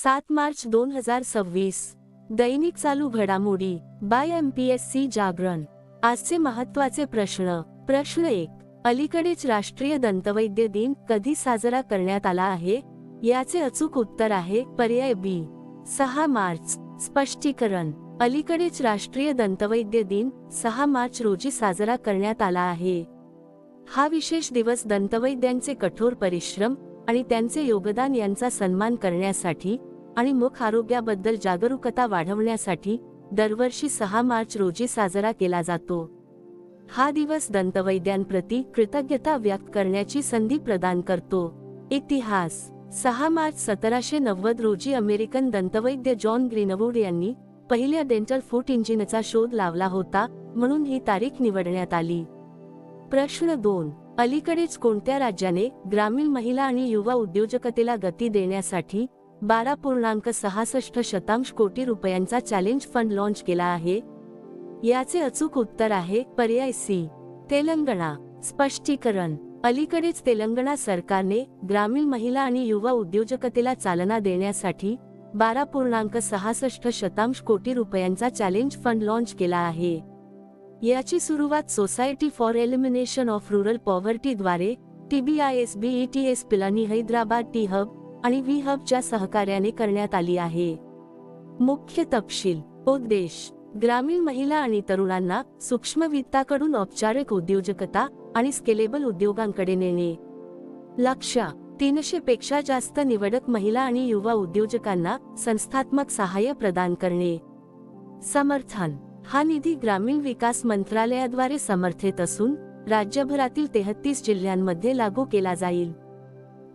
7 मार्च 2026. दैनिक चालू घडामोडी bye MPSC जागरण. आजचे महत्त्वाचे प्रश्न. प्रश्न 1. अलीकडेच राष्ट्रीय दंतवैद्य दिन कधी साजरा करण्यात आला आहे? याचे अचूक उत्तर आहे पर्याय बी 6 मार्च. स्पष्टीकरण. अलीकडेच राष्ट्रीय दंतवैद्य दिन 6 मार्च रोजी साजरा करण्यात आला आहे. हा विशेष दिवस दंतवैद्यांचे कठोर परिश्रम आणि त्यांचे योगदान यांचा सन्मान करण्यासाठी आणि मुख आरोग्याबद्दल जागरूकता वाढवण्यासाठी दरवर्षी 6 मार्च रोजी साजरा केला जातो. हा दिवस दंतवैद्यांप्रती कृतज्ञता व्यक्त करण्याची संधी प्रदान करतो. इतिहास. 6 मार्च 1790 रोजी अमेरिकन दंतवैद्य जॉन ग्रीनवूड यांनी पहिल्या डेंटल फूट इंजिनचा शोध लावला होता, म्हणून ही तारीख निवडण्यात आली. प्रश्न 2. अलीकडेच कोणत्या राज्याने ग्रामीण महिला आणि युवा उद्योजकतेला गती देण्यासाठी 12.66 कोटी रुपयांचा चॅलेंज फंड लॉन्च केला आहे? याचे अचूक उत्तर आहे पर्याय सी तेलंगणा. स्पष्टीकरण. अलीकडेच तेलंगणा सरकारने ग्रामीण महिला आणि युवा उद्योजकतेला चालना देण्यासाठी 12.66 कोटी रुपयांचा चॅलेंज फंड लॉन्च केला आहे. याची सुरुवात society for elimination of rural poverty द्वारे TBISBETS Pilani Hyderabad T hub आणि व्ही हबच्या सहकार्याने करण्यात आली आहे. मुख्य तपशील. उद्देश. ग्रामीण महिला आणि तरुणांना सूक्ष्म वित्ताकडून औपचारिक उद्योजकता आणि स्केलेबल उद्योगांकडे नेणे. लक्ष्य. 300 पेक्षा जास्त निवडक महिला आणि युवा उद्योजकांना संस्थात्मक सहाय्य प्रदान करणे. समर्थन. हा निधी ग्रामीण विकास मंत्रालयाद्वारे समर्थित असून राज्यभरातील 33 जिल्ह्यांमध्ये लागू केला जाईल.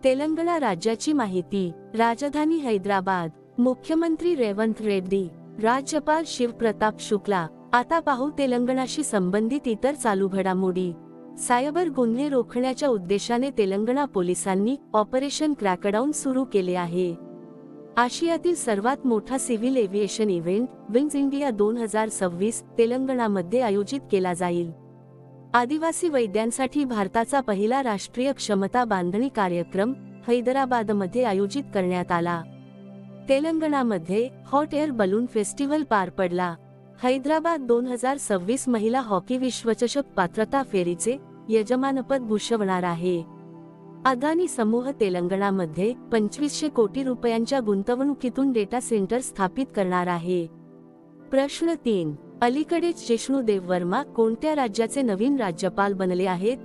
तेलंगणा राज्याची माहिती. राजधानी हैदराबाद. मुख्यमंत्री रेवंत रेड्डी. राज्यपाल शिवप्रताप शुक्ला. आता पाहू तेलंगणाशी संबंधित इतर चालू घडामोडी. सायबर गुन्हे रोखण्याच्या उद्देशाने तेलंगणा पोलिसांनी ऑपरेशन क्रॅकडाऊन सुरू केले आहे. आशियातील सर्वात मोठा civil aviation event wings India 2026 तेलंगणामध्ये आयोजित केला जाईल. आदिवासी वैद्यांसाठी भारताचा पहिला राष्ट्रीय क्षमता बांधणी कार्यक्रम हैदराबादमध्ये आयोजित करण्यात आला. तेलंगणामध्ये हॉट एअर बलून फेस्टिवल पार पडला. हैदराबाद 2026 महिला हॉकी विश्वचषक पात्रता फेरीचे यजमानपद भूषवणार आहे. अदानी समूह तेलंगणामध्ये 2500 कोटी रुपयांच्या गुंतवणुकीतून डेटा सेंटर स्थापित करणार आहे. प्रश्न 3. अलीकडेच जिष्णू देववर्मा कोणत्या राज्याचे नवीन राज्यपाल बनले आहेत?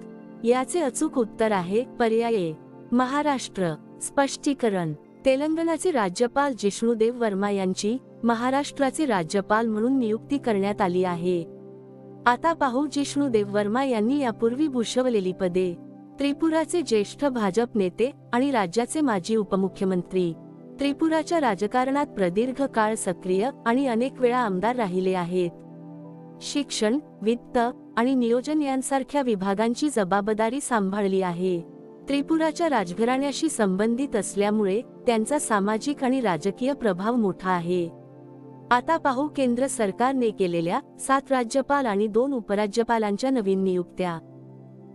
याचे अचूक उत्तर आहे पर्याय ए महाराष्ट्र. स्पष्टीकरण. तेलंगणाचे राज्यपाल जिष्णू देववर्मा यांची महाराष्ट्राचे राज्यपाल म्हणून नियुक्ती करण्यात आली आहे. आता पाहू जिष्णू देववर्मा यांनी यापूर्वी भूषवलेली पदे. त्रिपुराचे ज्येष्ठ भाजप नेते आणि राज्याचे माजी उपमुख्यमंत्री. त्रिपुराच्या राजकारणात प्रदीर्घ काळ सक्रिय आणि अनेक वेळा आमदार राहिले आहेत. शिक्षण, वित्त आणि नियोजन यांसारख्या विभागांची जबाबदारी सांभाळली आहे. त्रिपुराच्या राजघराण्याशी संबंधित असल्यामुळे त्यांचा सामाजिक आणि राजकीय प्रभाव मोठा आहे. आता पाहू केंद्र सरकारने केलेल्या 7 राज्यपाल आणि 2 उपराज्यपालांच्या नवीन नियुक्त्या.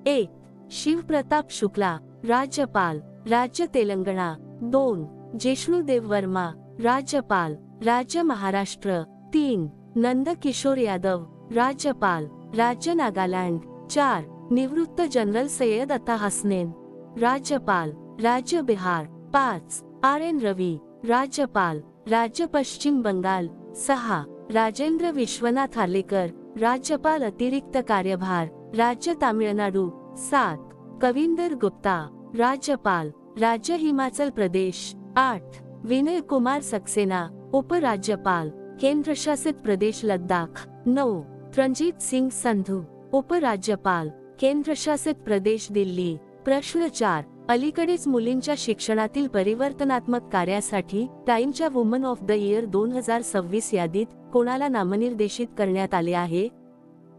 1. शिवप्रताप शुक्ला, राज्यपाल, राज्य तेलंगणा. 2. जिष्णू देववर्मा, राज्यपाल, राज्य महाराष्ट्र. 3. नंद किशोर यादव, राज्यपाल, राज्य नागालँड. 4. निवृत्त जनरल सय्यद अता हसनैन, राज्यपाल, राज्य बिहार. 5. RN रवी, राज्यपाल, राज्य पश्चिम बंगाल. 6. राजेंद्र विश्वनाथ आर्लेकर, राज्यपाल अतिरिक्त कार्यभार, राज्य तामिळनाडू. 7. कविंदर गुप्ता, राज्यपाल, राज्य हिमाचल प्रदेश. 8. विनय कुमार सक्सेना, उपराज्यपाल, केंद्रशासित प्रदेश लद्दाख. 9. रणजीत सिंग संधू, उपराज्यपाल, केंद्रशासित प्रदेश दिल्ली. प्रश्न 4. अलीकडेच मुलींच्या शिक्षणातील परिवर्तनात्मक कार्यासाठी टाइमच्या वुमन ऑफ द इयर 2026 यादीत कोणाला नामनिर्देशित करण्यात आले आहे?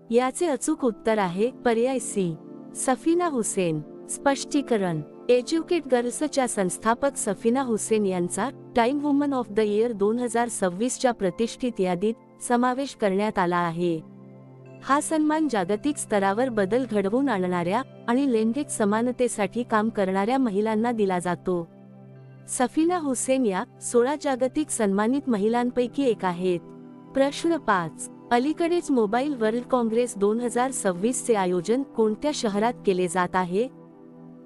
याचे अचूक उत्तर आहे पर्याय सी सफीना हुसेन. स्पष्टीकरण. एज्युकेट गर्ल्सच्या संस्थापक सफीना हुसेन यांचा time woman of the year 2026 च्या प्रतिष्ठित यादीत समावेश करण्यात आला आहे. हा सन्मान जागतिक स्तरावर बदल घडवून आणणाऱ्या आणि लैंगिक समानतेसाठी काम करणाऱ्या महिलांना दिला जातो. सफीना हुसेन या 16 जागतिक सन्मानित महिलांपैकी एक आहेत. प्रश्न 5. अलीकडेच मोबाईल वर्ल्ड काँग्रेस 2026 चे आयोजन कोणत्या शहरात केले जात आहे?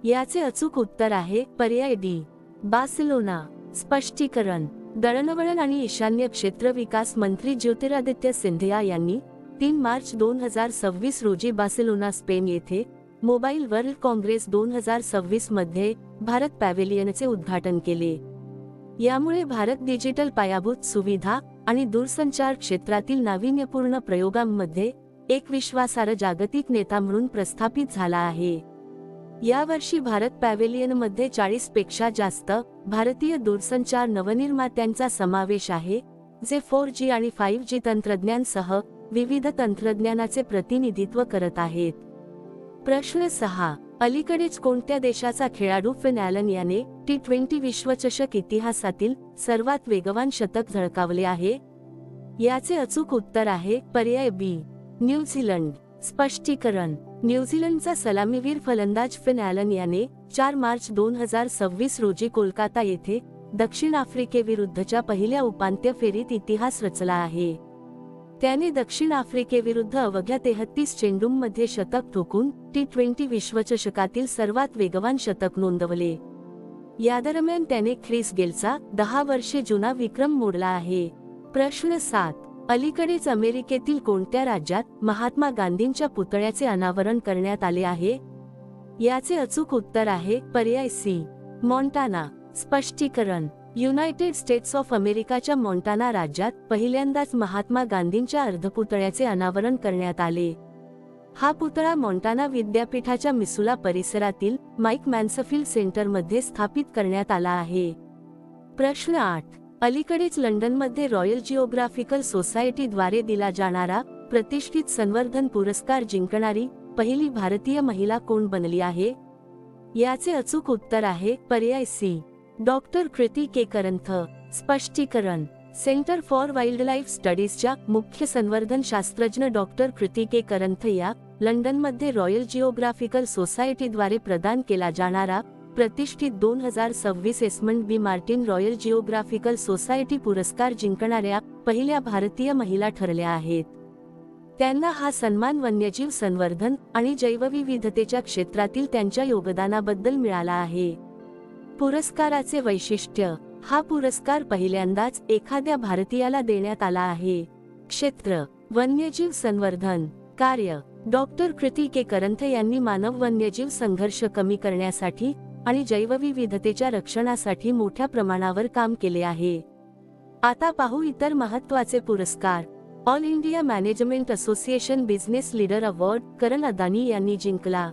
याचे अचूक उत्तर आहे पर्याय डी, बार्सिलोना. स्पष्टीकरण. दळणवळण आणि ईशान्य क्षेत्र विकास मंत्री ज्योतिरादित्य सिंधिया यांनी 3 मार्च 2026 रोजी बार्सिलोना, स्पेन येथे मोबाईल वर्ल्ड काँग्रेस 2026 मध्ये भारत पॅव्हेलियनचे उद्घाटन केले. यामुळे भारत डिजिटल पायाभूत सुविधा आणि दूरसंचार क्षेत्रातील नाविन्यपूर्ण प्रयोगांमध्ये एक विश्वासार्ह जागतिक नेता म्हणून प्रस्थापित झाला आहे. यावर्षी भारत पॅव्हेलियनमध्ये 40 पेक्षा जास्त भारतीय दूरसंचार नवनिर्मात्यांचा समावेश आहे, जे 4G आणि 5G तंत्रज्ञानासह विविध तंत्रज्ञानाचे प्रतिनिधित्व करत आहेत. प्रश्न 6. अलीकडेच कोणत्या देशाचा खेळाडू फिन ॲलन याने T20 विश्वचषक इतिहासातील सर्वात वेगवान शतक झळकावले आहे? याचे अचूक उत्तर आहे पर्याय बी, न्यूझीलंड. स्पष्टीकरण. न्यूझीलंडचा सलामीवीर फलंदाज फिन ॲलन याने 4 मार्च 2026 रोजी कोलकाता येथे दक्षिण आफ्रिकेविरुद्धच्या पहिल्या उपांत्य फेरीत इतिहास रचला आहे. त्याने दक्षिण आफ्रिकेविरुद्ध अवघ्या 33 चेंडूंमध्ये शतक ठोकून T20 विश्वचषकातील सर्वात वेगवान शतक नोंदवले. यादरम्यान त्याने ख्रिस गेलचा 10 वर्षे जुना विक्रम मोडला आहे. प्रश्न 7. अलीकडेच अमेरिकेतील कोणत्या राज्यात महात्मा गांधींच्या पुतळ्याचे अनावरण करण्यात आले आहे? याचे अचूक उत्तर आहे पर्याय सी, मॉन्टाना. स्पष्टीकरण. युनायटेड स्टेट्स ऑफ अमेरिकाच्या मॉन्टाना राज्यात पहिल्यांदाच महात्मा गांधींच्या अर्धपुतळ्याचे अनावरण करण्यात आले. हा पुतळा मॉन्टाना विद्यापीठाच्या मिसुला परिसरातील माईक मॅन्सफील्ड सेंटरमध्ये स्थापित करण्यात आला आहे. प्रश्न 8. अलीकडेच लंडनमध्ये रॉयल जिओग्राफिकल सोसायटीद्वारे दिला जाणारा प्रतिष्ठित संवर्धन पुरस्कार जिंकणारी पहिली भारतीय महिला कोण बनली आहे? याचे अचूक उत्तर आहे पर्याय सी, डॉक्टर कृती के करंथ. स्पष्टीकरण. सेंटर फॉर वाईल्डलाईफ स्टडीजच्या मुख्य संवर्धन शास्त्रज्ञ डॉक्टर कृती के करंथ या लंडनमध्ये रॉयल जिओग्राफिकल सोसायटीद्वारे प्रदान केला जाणारा प्रतिष्ठित 2026 एस्मंड बी मार्टिन रॉयल जिओग्राफिकल सोसायटी पुरस्कार जिंकणाऱ्या पहिल्या भारतीय महिला ठरल्या आहेत. त्यांना हा सन्मान वन्यजीव संवर्धन आणि जैवविविधतेच्या क्षेत्रातील त्यांच्या योगदानाबद्दल मिळाला आहे. पुरस्काराचे वैशिष्ट्य. हा पुरस्कार पहिल्यांदाच एखाद्या भारतीयाला देण्यात आला आहे. क्षेत्र. वन्यजीव संवर्धन. कार्य. डॉक्टर कृती के करंथ यांनी मानव वन्यजीव संघर्ष कमी करण्यासाठी आणि जैवविविधतेच्या रक्षणासाठी मोठ्या प्रमाणावर काम केले आहे. आता पाहू इतर महत्त्वाचे पुरस्कार. All India management association business leader award Karan Adani यांनी जिंकला.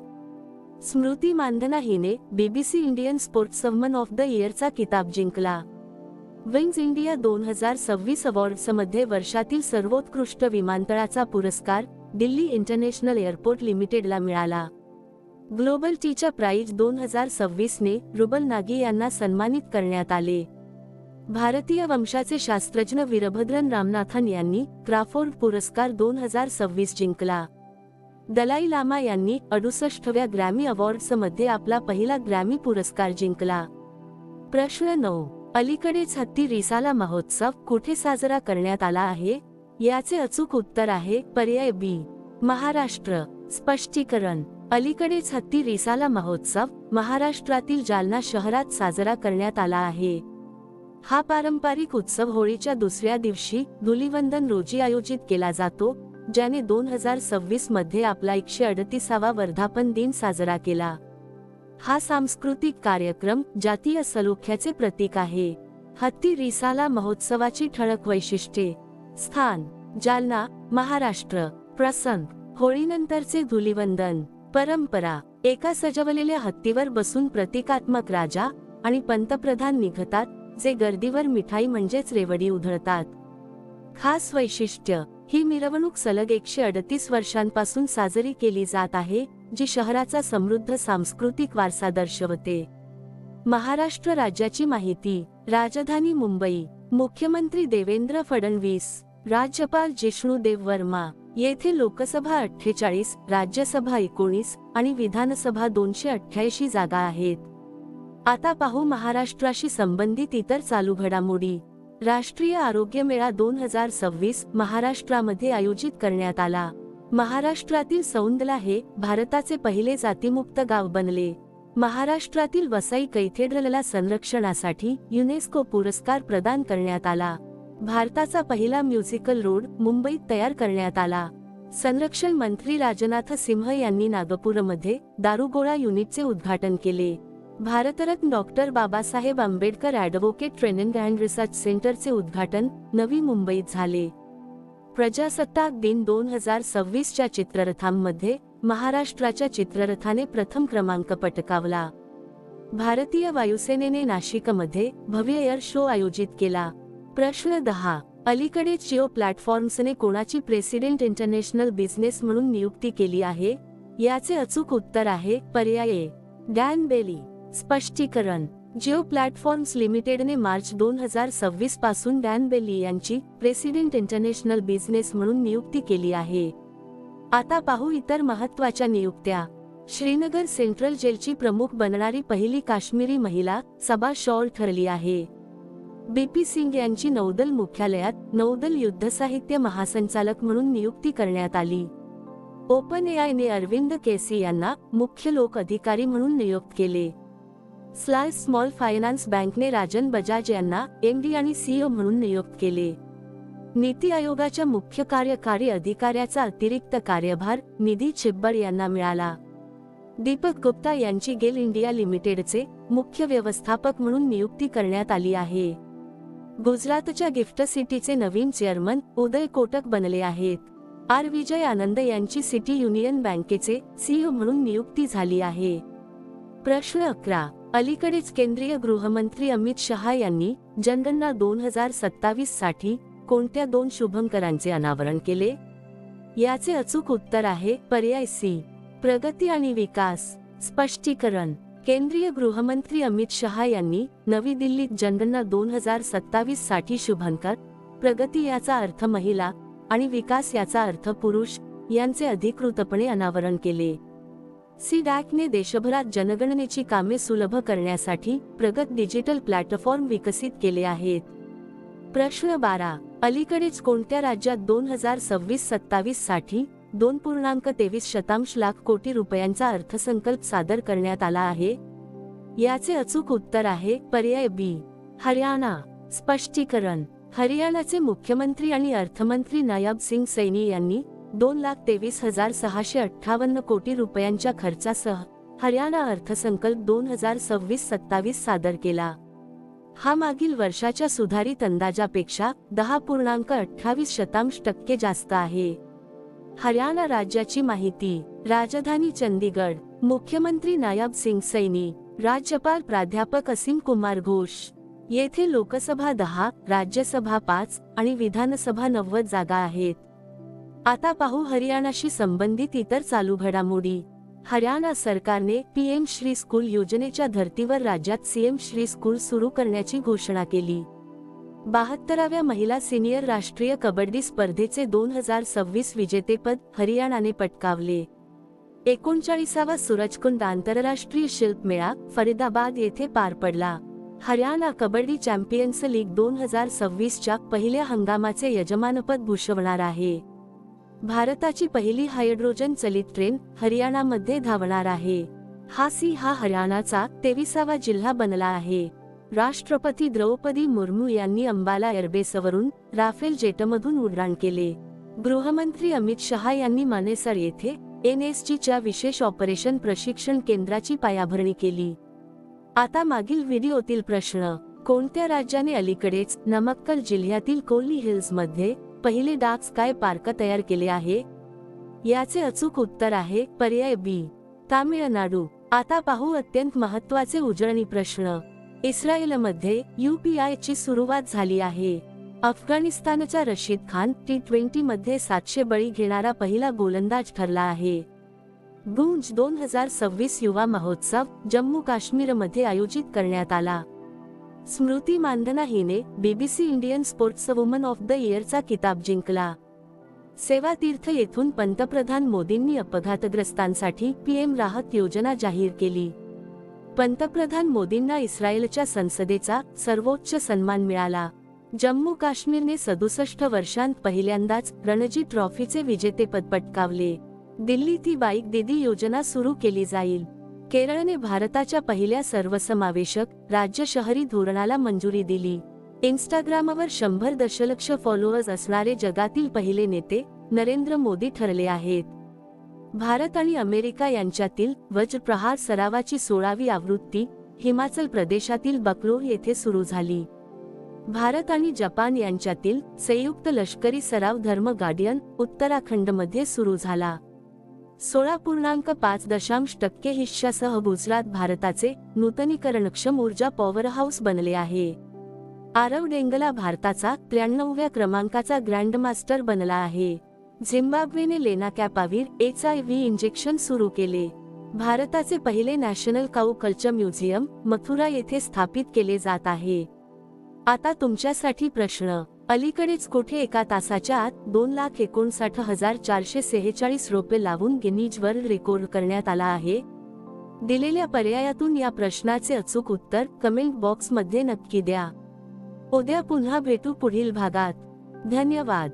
स्मृती मानधना हिने BBC Indian sportswoman of the इयरचा किताब जिंकला. विंग्ज इंडिया 2026 अवॉर्ड्समध्ये वर्षातील सर्वोत्कृष्ट विमानतळाचा पुरस्कार दिल्ली इंटरनॅशनल एअरपोर्ट लिमिटेडला मिळाला. ग्लोबल टीच्या प्राइज 2026 ने रुबल नागी यांना सन्मानित करण्यात आले. भारतीय वंशाचे शास्त्रज्ञ वीरभद्रन रामनाथन यांनी क्राफोर्ड पुरस्कार 2026 जिंकला. दलाई लामा यांनी 68व्या ग्रॅमी अवॉर्ड्समध्ये आपला पहिला ग्रॅमी पुरस्कार जिंकला. प्रश्न 9. अलीकडेच हत्ती रिसाला महोत्सव कुठे साजरा करण्यात आला आहे? याचे अचूक उत्तर आहे पर्याय बी, महाराष्ट्र. स्पष्टीकरण. अलीकडेच हत्ती रिसाला महोत्सव महाराष्ट्रातील जालना शहरात साजरा करण्यात आला आहे. हा पारंपरिक उत्सव होळीच्या दुसऱ्या दिवशी धुलिवंदन रोजी आयोजित केला जातो, ज्याने 2026 मध्ये आपला 138वा वर्धापन दिन साजरा केला. हा सांस्कृतिक कार्यक्रम जातीय सलोख्याचे प्रतीक आहे. हत्ती रिसाला महोत्सवाची ठळक वैशिष्ट्ये. स्थान. जालना, महाराष्ट्र. प्रसंग. होळीनंतरचे धुलिवंदन. परंपरा. एका सजवलेल्या हत्तीवर बसून प्रतिकात्मक राजा आणि पंतप्रधान निघतात, जे गर्दीवर मिठाई म्हणजेच रेवडी उधळतात. खास वैशिष्ट्य. ही मिरवणूक सलग 138 वर्षांपासून साजरी केली जात आहे, जी शहराचा समृद्ध सांस्कृतिक वारसा दर्शवते. महाराष्ट्र राज्याची माहिती. राजधानी मुंबई. मुख्यमंत्री देवेंद्र फडणवीस. राज्यपाल जिष्णू देव वर्मा. येथे लोकसभा 48, राज्यसभा 19 आणि विधानसभा 288 जागा आहेत. आता पाहू महाराष्ट्राशी संबंधित इतर चालू घडामोडी। राष्ट्रीय आरोग्य मेळा 2026 महाराष्ट्रामध्ये आयोजित करण्यात आला। महाराष्ट्रातील सौंदला हे भारताचे पहिले जातीमुक्त गाव बनले। महाराष्ट्रातील वसई कैथेड्रलला संरक्षणासाठी युनेस्को पुरस्कार प्रदान करण्यात आला। भारताचा पहिला म्युझिकल रोड मुंबईत तयार करण्यात आला। संरक्षण मंत्री राजनाथ सिंह यांनी नागपूरमध्ये दारुगोळा युनिटचे उद्घाटन केले। Bharat Ratna doctor Babasaheb Ambedkar advocate training and research सेंटरचे उद्घाटन नवी मुंबईत झाले। प्रजासत्ताक दिन 2026 च्या चित्ररथांमध्ये महाराष्ट्राच्या चित्ररथाने प्रथम क्रमांक पटकावला। भारतीय वायुसेनेने नाशिकमध्ये भव्य एअर शो आयोजित केला। प्रश्न 10. अलीकडेच जिओ प्लॅटफॉर्म्सने कोणाची प्रेसिडेंट इंटरनॅशनल बिझनेस म्हणून नियुक्ती केली आहे? याचे अचूक उत्तर आहे पर्याय ए, डॅन बेली। स्पष्टीकरण: जिओ प्लॅटफॉर्म्स लिमिटेडने मार्च 2026 पासून डॅन बेली यांची प्रेसिडेंट इंटरनॅशनल बिझनेस म्हणून नियुक्ती केली आहे। आता पाहू इतर महत्त्वाच्या नियुक्त्या। श्रीनगर सेंट्रल जेलची प्रमुख बनणारी पहिली काश्मीरी महिला सबा शॉल ठरली आहे। बीपी सिंग यांची नौदल मुख्यालयात नौदल युद्धसाहित्य महासंचालक म्हणून नियुक्ती करण्यात आली। ओपन एआयने अरविंद केसी यांना मुख्य लोक अधिकारी म्हणून नियुक्त केले। स्लाइस स्मॉल फायनान्स बँकने राजन बजाज यांना एमडी आणि सीईओ म्हणून नियुक्त केले। नीती आयोगाच्या मुख्य कार्यकारी अधिकाऱ्याचा अतिरिक्त कार्यभार निधी छिब्बर यांना मिळाला। दीपक गुप्ता यांची गेल इंडिया लिमिटेडचे मुख्य व्यवस्थापक म्हणून नियुक्ती करण्यात आली आहे। गुजरातच्या गिफ्ट सिटीचे नवीन चेअरमन उदय कोटक बनले आहेत। आर विजय आनंद यांची सिटी युनियन बँकेचे सीईओ म्हणून नियुक्ती झाली आहे। प्रश्न 11. अलीकडेच केंद्रीय गृहमंत्री अमित शहा यांनी जनगणना 2027 साठी कोणत्या 2 शुभंकरांचे अनावरण केले? याचे अचूक उत्तर आहे पर्याय सी, प्रगती आणि विकास। स्पष्टीकरण: केंद्रीय गृहमंत्री अमित शहा यांनी नवी दिल्लीत जनगणना 2027 साठी शुभंकर, प्रगती याचा अर्थ महिला आणि विकास याचा अर्थ पुरुष यांचे अधिकृतपणे अनावरण केले। सीडॅकने देशभरात जनगणनेची कामे सुलभ करण्यासाठी प्रगत डिजिटल प्लॅटफॉर्म विकसित केले आहेत। प्रश्न 12. अलीकडेच कोणत्या राज्यात 2026-27 साठी 2.23 लाख कोटी रुपयांचा अर्थसंकल्प सादर करण्यात आला आहे? याचे अचूक उत्तर आहे पर्याय बी, हरियाणा। स्पष्टीकरण: हरियाणाचे मुख्यमंत्री आणि अर्थमंत्री नायब सिंग सैनी यांनी 2,23,658 कोटी रुपयांच्या खर्चासह हरियाणा अर्थसंकल्प 2026-27 सादर केला। हा मागील वर्षाच्या सुधारित अंदाजापेक्षा 10.28% जास्त आहे। हरियाणा राज्याची माहिती: राजधानी चंदीगड, मुख्यमंत्री नायब सिंग सैनी, राज्यपाल प्राध्यापक असीम कुमार घोष। येथे लोकसभा 10, राज्यसभा 5 आणि विधानसभा 90 जागा आहेत। आता पाहू हरियाणाशी संबंधित इतर चालू घडामोडी। हरियाणा सरकारने पीएम श्री स्कूल योजनेच्या धर्तीवर राज्यात सीएम श्री स्कूल सुरू करण्याची घोषणा केली। 72व्या महिला सिनियर राष्ट्रीय कबड्डी स्पर्धेचे 2026 विजेतेपद हरियाणाने पटकावले। 39वा सूरजकुंड आंतरराष्ट्रीय शिल्पमेळा फरीदाबाद येथे पार पडला। हरियाणा कबड्डी चॅम्पियन्स लीग 2026 च्या पहिल्या हंगामाचे यजमानपद भूषवणार आहे। भारताची पहिली हायड्रोजन चलित ट्रेन हरियाणामध्ये धावणार आहे। हा हरियाणाचा 23वा जिल्हा बनला आहे। राष्ट्रपती द्रौपदी मुर्मू यांनी अंबाला एअरबेसवरून राफेल जेटमधून उड्डाण केले। गृहमंत्री अमित शहा यांनी मानेसर येथे एनएसजीच्या विशेष ऑपरेशन प्रशिक्षण केंद्राची पायाभरणी केली। आता मागील व्हिडिओतील प्रश्न: कोणत्या राज्याने अलीकडेच नमक्कल जिल्ह्यातील कोल्ली हिल्समध्ये पहिले डार्क स्काय पार्क तयार केले आहे? याचे अचूक उत्तर आहे पर्याय बी, तामिळनाडू। आता पाहू अत्यंत महत्त्वाचे उजळणी प्रश्न। इस्रायलमध्ये यूपीआयची सुरुवात झाली आहे। अफगाणिस्तानचा रशीद खान T20 मध्ये 700 बळी घेणारा पहिला गोलंदाज ठरला आहे। गुंज 2026 युवा महोत्सव जम्मू काश्मीरमध्ये आयोजित करण्यात आला। स्मृती मानधना हिने BBC Indian sports woman of the इयरचा किताब जिंकला। सेवा तीर्थ येथून पंतप्रधान मोदींनी अपघातग्रस्तांसाठी पीएम राहत योजना जाहीर केली। पंतप्रधान मोदींना इस्रायलच्या संसदेचा सर्वोच्च सन्मान मिळाला. जम्मू काश्मीरने 67 वर्षांत पहिल्यांदाच रणजी ट्रॉफीचे विजेतेपद पटकावले. दिल्लीत ती बाईक दीदी योजना सुरू केली जाईल. केरळने भारताच्या पहिल्या सर्वसमावेशक राज्य शहरी धोरणाला मंजुरी दिली. इन्स्टाग्रामवर 100 दशलक्ष फॉलोअर्स असणारे जगातील पहिले नेते नरेंद्र मोदी ठरले आहेत. भारत आणि अमेरिका यांच्यातील वज्रप्रहार सरावाची 16वी आवृत्ती हिमाचल प्रदेशातील बकलोर येथे सुरू झाली. भारत आणि जपान यांच्यातील संयुक्त लष्करी सराव धर्म गार्डियन उत्तराखंडमध्ये सुरू झाला. 16.5% हिस्सासह गुजरात भारताचे नूतनीकरणक्षम ऊर्जा पॉवरहाऊस बनले आहे. आरव डेंगला भारताचा 93व्या क्रमांकाचा ग्रँडमास्टर बनला आहे. झिम्बाब्वेने लेना कॅपावीर HIV इंजेक्शन सुरू केले. भारताचे पहिले नॅशनल काऊ कल्चर म्युझियम मथुरा येथे स्थापित केले जात आहे. आता तुमच्यासाठी प्रश्न. अलीकडेच कुठे एका तासाच्या आत 2,59,446 रोपे लावून गिनीज वर्ल्ड रेकॉर्ड करण्यात आला आहे? दिलेल्या पर्यायातून या प्रश्नाचे अचूक उत्तर कमेंट बॉक्समध्ये नक्की द्या. उद्या पुन्हा भेटू पुढील भागात. धन्यवाद.